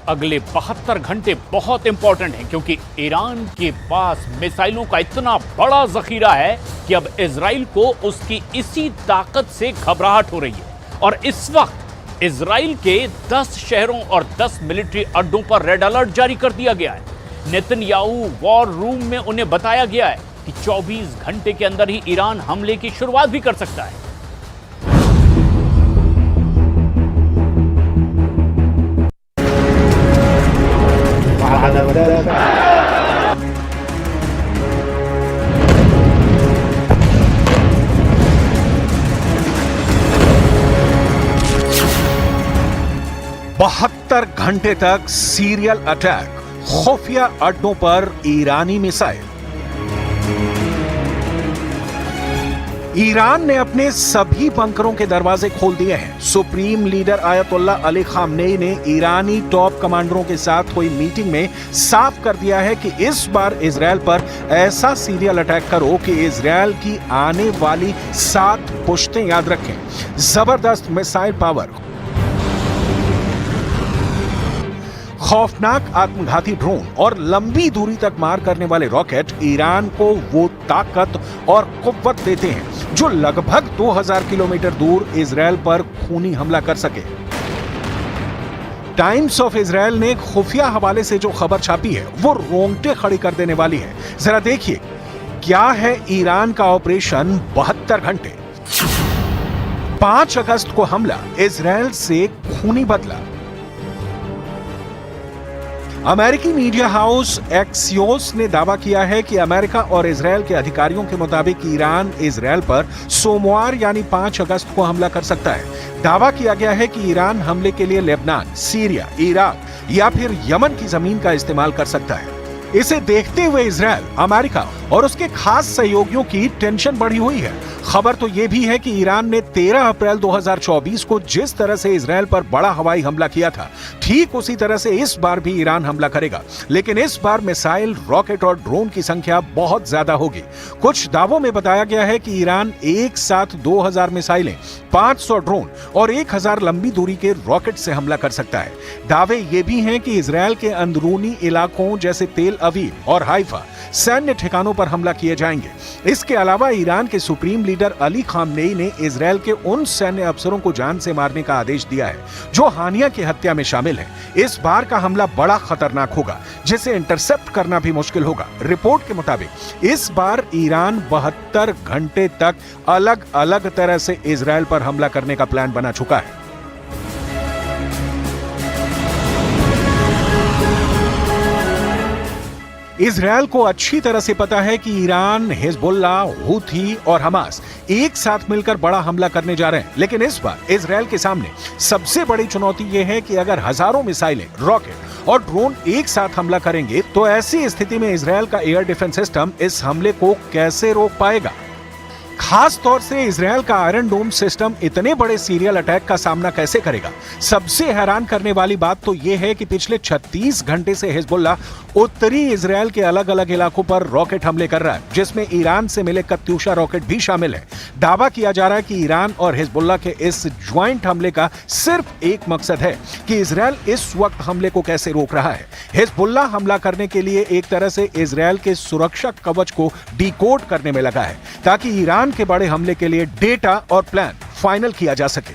अगले 72 घंटे बहुत इंपॉर्टेंट हैं क्योंकि ईरान के पास मिसाइलों का इतना बड़ा जखीरा है कि अब इजराइल को उसकी इसी ताकत से घबराहट हो रही है। और इस वक्त इजराइल के 10 शहरों और 10 मिलिट्री अड्डों पर रेड अलर्ट जारी कर दिया गया है। नेतन्याहू वॉर रूम में उन्हें बताया गया है कि 24 घंटे के अंदर ही ईरान हमले की शुरुआत भी कर सकता है। बहत्तर घंटे तक सीरियल अटैक, खुफिया अड्डों पर ईरानी मिसाइल। ईरान ने अपने सभी बंकरों के दरवाजे खोल दिए हैं। Supreme leader ayatollah Ali Khamenei ने ईरानी टॉप कमांडरों के साथ हुई मीटिंग में साफ कर दिया है कि इस बार इजरायल पर ऐसा सीरियल अटैक करो कि इजरायल की आने वाली 7 पुश्तें याद रखें। जबरदस्त मिसाइल पावर, खौफनाक आत्मघाती ड्रोन और लंबी दूरी तक मार करने वाले रॉकेट ईरान को वो ताकत और कुव्वत देते हैं जो लगभग 2000 किलोमीटर दूर इजरायल पर खूनी हमला कर सके। टाइम्स ऑफ इजरायल ने खुफिया हवाले से जो खबर छापी है वो रोंगटे खड़ी कर देने वाली है। जरा देखिए क्या है ईरान का ऑपरेशन 72 घंटे। 5 अगस्त को हमला, इजरायल से खूनी बदला। अमेरिकी मीडिया हाउस एक्सियोस ने दावा किया है कि अमेरिका और इजरायल के अधिकारियों के मुताबिक ईरान इजरायल पर सोमवार यानी 5 अगस्त को हमला कर सकता है। दावा किया गया है कि ईरान हमले के लिए लेबनान, सीरिया, इराक या फिर यमन की जमीन का इस्तेमाल कर सकता है। इसे देखते हुए इजरायल, अमेरिका और उसके खास सहयोगियों की टेंशन बढ़ी हुई है। खबर तो यह भी है कि ईरान ने 13 अप्रैल 2024 को जिस तरह से इजरायल पर बड़ा हवाई हमला किया था, ठीक उसी तरह से इस बार भी ईरान हमला करेगा। लेकिन इस बार मिसाइल, रॉकेट और ड्रोन की संख्या बहुत ज्यादा होगी। कुछ दावों में बताया गया है कि ईरान एक साथ 2000 मिसाइलें, 500 ड्रोन और 1000 लंबी दूरी के रॉकेट से हमला कर सकता है। दावे ये भी हैं कि इजरायल के अंदरूनी इलाकों जैसे तेल अवीव और हाइफा सैन्य ठिकानों पर हमला किए जाएंगे। इसके अलावा ईरान के सुप्रीम लीडर अली खामनेई ने इजरायल के उन सैन्य अफसरों को जान से मारने का आदेश दिया है जो हानिया की हत्या में शामिल हैं। इस बार का हमला बड़ा खतरनाक होगा जिसे इंटरसेप्ट करना भी मुश्किल होगा। रिपोर्ट के मुताबिक इस बार ईरान 72 घंटे तक अलग अलग तरह से इजरायल पर हमला करने का प्लान बना चुका है। इजरायल को अच्छी तरह से पता है कि ईरान, हिजबुल्लाह, हूथी और हमास एक साथ मिलकर बड़ा हमला करने जा रहे हैं। लेकिन इस बार इजरायल के सामने सबसे बड़ी चुनौती यह है कि अगर हजारों मिसाइलें, रॉकेट और ड्रोन एक साथ हमला करेंगे तो ऐसी स्थिति में इजरायल का एयर डिफेंस सिस्टम इस हमले को कैसे रोक पाएगा। खास तौर से इजरायल का आयरन डोम सिस्टम इतने बड़े सीरियल अटैक का सामना कैसे करेगा। सबसे हैरान करने वाली बात तो यह है कि पिछले 36 घंटे से हिजबुल्लाह उत्तरी इजरायल के अलग अलग इलाकों पर रॉकेट हमले कर रहा है, जिसमें ईरान से मिले कत्यूशा रॉकेट भी शामिल है। दावा किया जा रहा है कि ईरान और हिजबुल्लाह के इस ज्वाइंट हमले का सिर्फ एक मकसद है कि इजरायल इस वक्त हमले को कैसे रोक रहा है। हिजबुल्लाह हमला करने के लिए एक तरह से इजरायल के सुरक्षा कवच को डिकोड करने में लगा है ताकि ईरान के बड़े हमले के लिए डेटा और प्लान फाइनल किया जा सके।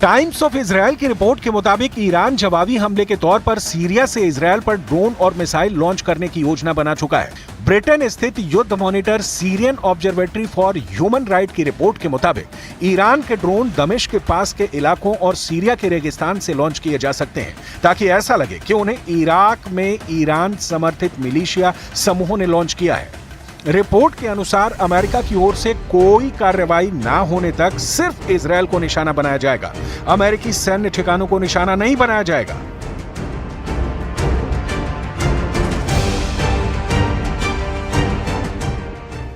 टाइम्स ऑफ इजरायल की रिपोर्ट के मुताबिक ईरान जवाबी हमले के तौर पर सीरिया से इजरायल पर ड्रोन और मिसाइल लॉन्च करने की योजना बना चुका है। ब्रिटेन स्थित युद्ध monitor Syrian observatory for human right की रिपोर्ट के मुताबिक ईरान के ड्रोन दमिश्क के पास के इलाकों और सीरिया के रेगिस्तान से लॉन्च किए जा सकते हैं ताकि ऐसा लगे कि उन्हें इराक में ईरान समर्थित मिलिशिया समूहों ने लॉन्च किया है। रिपोर्ट के अनुसार अमेरिका की ओर से कोई कार्रवाई ना होने तक सिर्फ इजरायल को निशाना बनाया जाएगा। अमेरिकी सैन्य ठिकानों को निशाना नहीं बनाया जाएगा।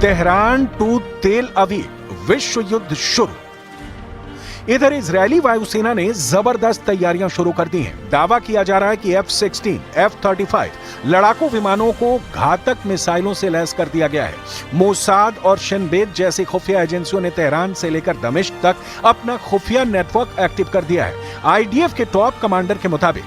तेहरान टू तेल अवीव, विश्व युद्ध शुरू। इधर इजरायली वायुसेना ने जबरदस्त तैयारियां शुरू कर दी हैं। दावा किया जा रहा है कि F-16, F-35 लड़ाकू विमानों को घातक मिसाइलों से लैस कर दिया गया है। मोसाद और शिन बेत जैसी खुफिया एजेंसियों ने तेहरान से लेकर दमिश्क तक अपना खुफिया नेटवर्क एक्टिव कर दिया है। IDF के टॉप कमांडर के मुताबिक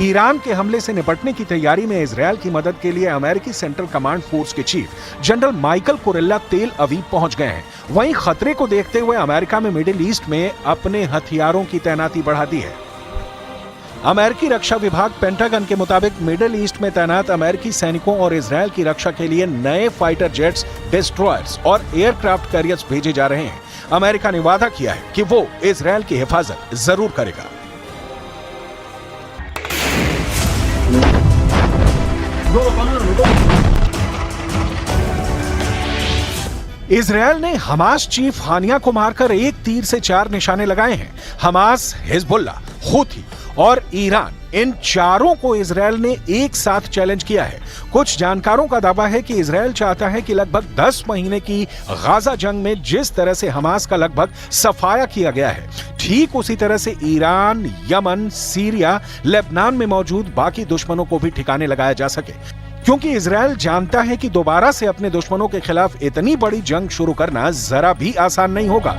ईरान के हमले से निपटने की तैयारी में इजरायल की मदद के लिए अमेरिकी सेंट्रल कमांड फोर्स के चीफ जनरल माइकल कुरेला तेल अवीव पहुंच गए हैं। वहीं खतरे को देखते हुए अमेरिका में मिडिल ईस्ट में अपने हथियारों की तैनाती बढ़ा दी है। अमेरिकी रक्षा विभाग पेंटागन के मुताबिक मिडिल ईस्ट में तैनात अमेरिकी सैनिकों और इजरायल की रक्षा के लिए नए फाइटर जेट्स, डिस्ट्रॉयर्स और एयरक्राफ्ट कैरियर्स भेजे जा रहे हैं। अमेरिका ने वादा किया है कि वो इजरायल की हिफाजत जरूर करेगा। इजरायल ने हमास चीफ हानिया को मारकर एक तीर से 4 निशाने लगाए हैं। हमास, हिजबुल्ला, हूथी और ईरान, इन चारों को इजरायल ने एक साथ चैलेंज किया है। कुछ जानकारों का दावा है कि इजरायल चाहता है कि लगभग 10 महीने की गाजा जंग में जिस तरह से हमास का लगभग सफाया किया गया है, ठीक उसी तरह से ईरान, यमन, सीरिया, लेबनान में मौजूद बाकी दुश्मनों को भी ठिकाने लगाया जा सके, क्योंकि इजरायल जानता है कि दोबारा से अपने दुश्मनों के खिलाफ इतनी बड़ी जंग शुरू करना जरा भी आसान नहीं होगा।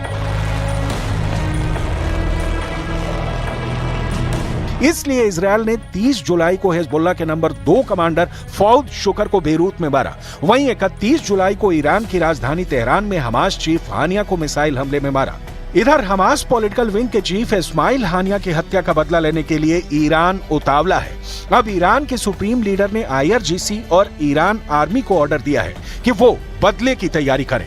इसलिए इजरायल ने 30 जुलाई को हिजबुल्ला के नंबर 2 कमांडर फौद शुकर को बेरूत में मारा। वहीं 31 जुलाई को ईरान की राजधानी तेहरान में हमास चीफ हानिया को मिसाइल हमले में मारा। इधर हमास पॉलिटिकल विंग के चीफ इस्माइल हानिया की हत्या का बदला लेने के लिए ईरान उतावला है। अब ईरान के सुप्रीम लीडर ने IRGC और ईरान आर्मी को ऑर्डर दिया है कि वो बदले की तैयारी करें।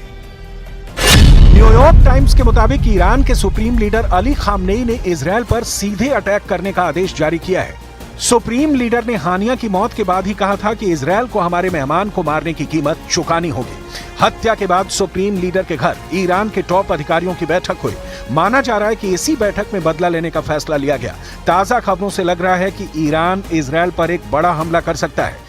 न्यूयॉर्क टाइम्स के मुताबिक ईरान के सुप्रीम लीडर अली खामनेई ने इजरायल पर सीधे अटैक करने का आदेश जारी किया है। सुप्रीम लीडर ने हानिया की मौत के बाद ही कहा था कि इजरायल को हमारे मेहमान को मारने की कीमत चुकानी होगी। हत्या के बाद सुप्रीम लीडर के घर ईरान के टॉप अधिकारियों की बैठक हुई। माना जा रहा है कि इसी बैठक में बदला लेने का फैसला लिया गया। ताजा खबरों से लग रहा है कि ईरान इजरायल पर एक बड़ा हमला कर सकता है।